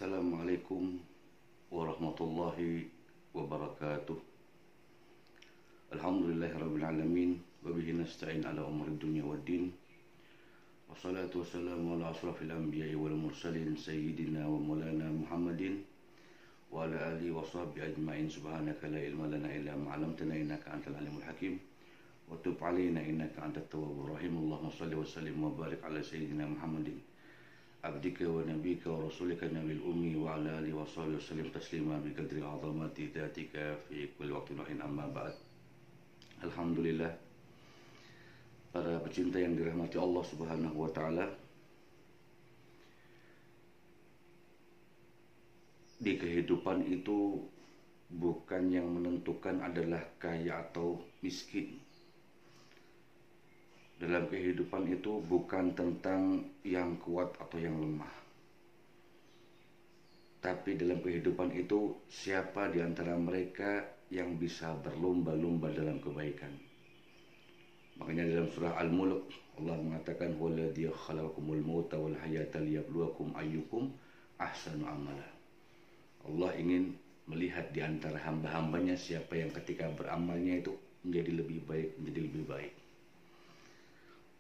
Assalamualaikum warahmatullahi wabarakatuh. Alhamdulillahirabbil alamin wa bihi nasta'in ala umuri dunya waddin. Wassalatu wassalamu ala asrafil anbiya'i wal mursalin sayyidina wa maulana Muhammadin wa ala alihi wa sahbihi ajma'in. Subhanaka la ilma lana illa ma 'allamtana innaka antal alimul hakim. Wa tub 'alaina innaka antat tawwabur rahim. Allahumma shalli wa sallim wa barik ala sayyidina Muhammadin abdika wa nabika wa rasulika nabil ummi wa ala alihi wa sahbihi wasallim taslima bi qadri azamati dhatika fi kulli waqtin wa hin, amma ba'd. Alhamdulillah, para pecinta yang dirahmati Allah Subhanahu wa taala, di kehidupan itu bukan yang menentukan adalah kaya atau miskin. Dalam kehidupan itu bukan tentang yang kuat atau yang lemah. Tapi dalam kehidupan itu siapa di antara mereka yang bisa berlomba-lomba dalam kebaikan. Makanya dalam surah Al-Mulk Allah mengatakan waladzi khalaqakumul mauta wal hayata liyabluwakum ayyukum ahsanu amala. Allah ingin melihat di antara hamba-hambanya siapa yang ketika beramalnya itu menjadi lebih baik.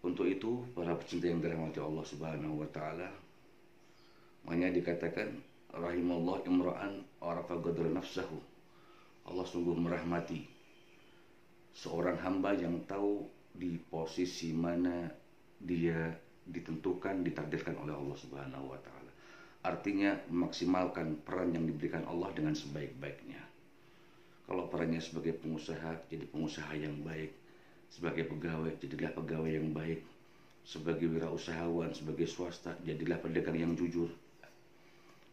Untuk itu, para pecinta yang dirahmati Allah Subhanahu wa taala, makanya dikatakan rahimallahu imra'an arafa qadra nafsahu. Allah sungguh merahmati seorang hamba yang tahu di posisi mana dia ditentukan, ditakdirkan oleh Allah Subhanahu wa taala. Artinya memaksimalkan peran yang diberikan Allah dengan sebaik-baiknya. Kalau perannya sebagai pengusaha, jadi pengusaha yang baik. Sebagai pegawai, jadilah pegawai yang baik. Sebagai wirausahawan, sebagai swasta, jadilah pedagang yang jujur.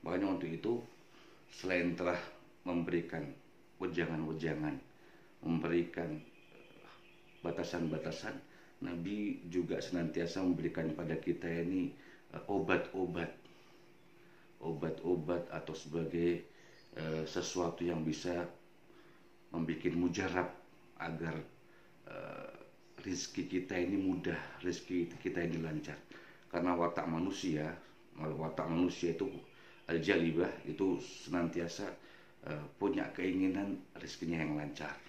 Makanya untuk itu, selain telah memberikan wejangan-wejangan, memberikan batasan-batasan, Nabi juga senantiasa memberikan pada kita ini obat-obat atau sebagai sesuatu yang bisa membuat mujarab agar rizki kita ini mudah, rizki kita ini lancar. Karena watak manusia itu al-jalibah, itu senantiasa punya keinginan rizkinya yang lancar,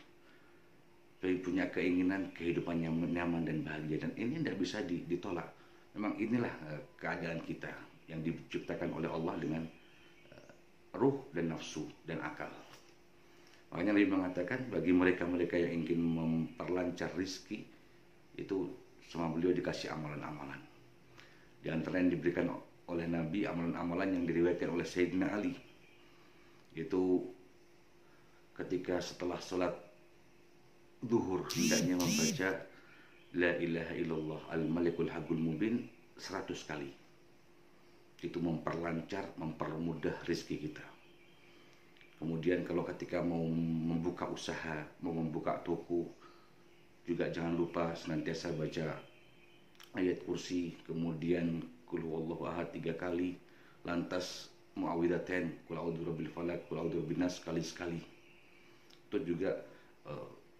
punya keinginan kehidupannya nyaman dan bahagia, dan ini tidak bisa ditolak. Memang inilah keadaan kita yang diciptakan oleh Allah dengan ruh dan nafsu dan akal. Makanya Nabi mengatakan bagi mereka-mereka yang ingin memperlancar rizki, itu sama beliau dikasih amalan-amalan. Di antara yang diberikan oleh Nabi, amalan-amalan yang diriwayatkan oleh Sayyidina Ali, itu ketika setelah sholat zuhur hendaknya membaca La ilaha illallah al-malikul haqqul mubin 100 kali. Itu memperlancar, mempermudah rizki kita. Kemudian kalau ketika mau membuka usaha, mau membuka toko, juga jangan lupa senantiasa baca ayat kursi, kemudian qul huwallahu ahad 3 kali, lantas muawwidzatain, qul a'udzu birabbil falaq, qul a'udzu birabbin nas sekali-sekali. Itu juga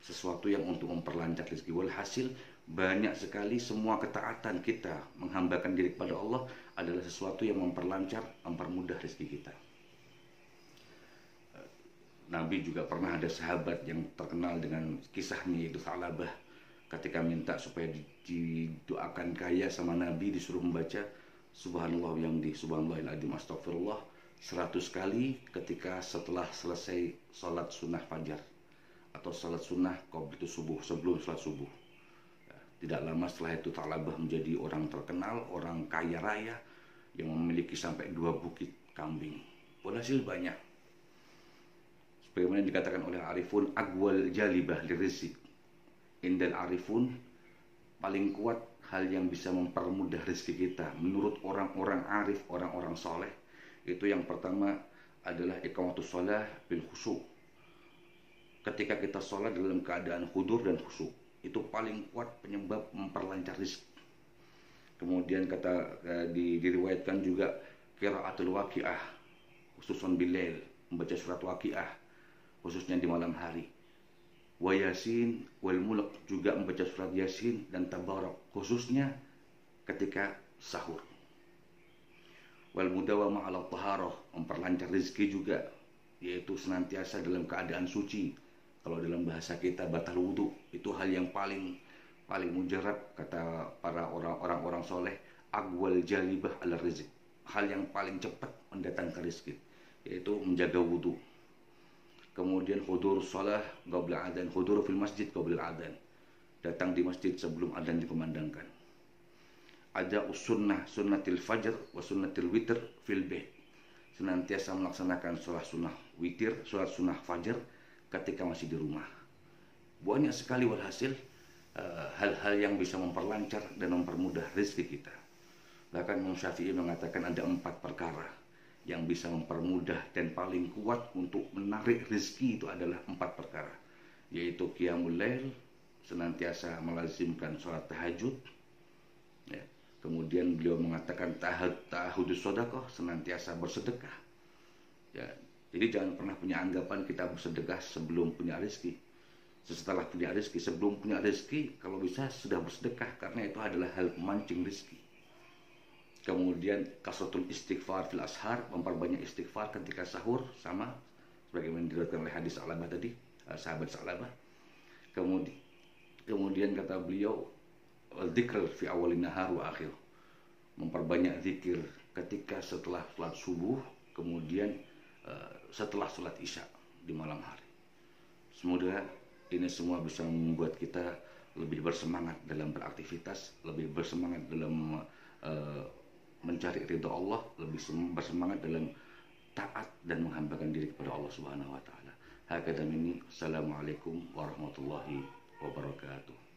sesuatu yang untuk memperlancar rezeki. Walhasil banyak sekali semua ketaatan kita menghambakan diri kepada Allah adalah sesuatu yang memperlancar, mempermudah rezeki kita. Nabi juga pernah ada sahabat yang terkenal dengan kisahnya, yaitu Tha'labah. Ketika minta supaya didoakan kaya sama Nabi, disuruh membaca Subhanallah yang di Subhanallahil adzim astagfirullah 100 kali ketika setelah selesai salat sunnah fajar atau salat sunnah qabla subuh, sebelum salat subuh. Tidak lama setelah itu Tha'labah menjadi orang terkenal, orang kaya raya yang memiliki sampai 2 bukit kambing. Walhasil banyak. Sebagaimana dikatakan oleh Arifun, agwal jalibah lirizq. Indal Arifun, paling kuat hal yang bisa mempermudah rezeki kita menurut orang-orang arif, orang-orang soleh, itu yang pertama adalah iqamatus shalah bil khusyuk. Ketika kita sholat dalam keadaan khudur dan khusyuk, itu paling kuat penyebab memperlancar rezeki. Kemudian diriwayatkan juga qiraatul waqiah khususan bilail, membaca surat waqiah khususnya di malam hari. Wa Yasin wal Mulk, juga membaca surat Yasin dan Tabarak khususnya ketika sahur. Wal mudawamah ala taharah, memperlancar rezeki juga, yaitu senantiasa dalam keadaan suci. Kalau dalam bahasa kita batal wudhu, itu hal yang paling mujarab, kata para orang-orang soleh, agwal jalibah ala rizq, hal yang paling cepat mendatangkan rezeki, yaitu menjaga wudhu. Kemudian hudur shalah qabla adzan, hudur fil masjid qabla adzan, datang di masjid sebelum adzan dikumandangkan. Ada sunnah, sunnatil fajr wa sunnatil witr fil bait, senantiasa melaksanakan sholat sunnah witir, sholat sunnah fajar ketika masih di rumah. Banyak sekali walhasil hal-hal yang bisa memperlancar dan mempermudah rezeki kita. Bahkan Imam Syafi'i mengatakan ada 4 perkara yang bisa mempermudah dan paling kuat untuk menarik rezeki, itu adalah 4 perkara, yaitu qiyamul lail, senantiasa melazimkan sholat tahajud, ya. Kemudian beliau mengatakan tahudus sedekah, senantiasa bersedekah, ya. Jadi jangan pernah punya anggapan kita bersedekah sebelum punya rezeki, setelah punya rezeki. Sebelum punya rezeki kalau bisa sudah bersedekah, karena itu adalah hal pemancing rezeki. Kemudian kasratul istighfar fil ashar, memperbanyak istighfar ketika sahur, sama sebagaimana diriwayatkan oleh hadis Sa'labah tadi, sahabat Sa'labah. Kemudian kata beliau, dzikr fi awalin nahar wa akhir, memperbanyak zikir ketika setelah salat subuh, kemudian setelah salat isya di malam hari. Semoga ini semua bisa membuat kita lebih bersemangat dalam beraktivitas, lebih bersemangat dalam mencari ridha Allah, lebih bersemangat dalam taat dan menghambakan diri kepada Allah Subhanahu wa taala. Hakadha minni, assalamualaikum warahmatullahi wabarakatuh.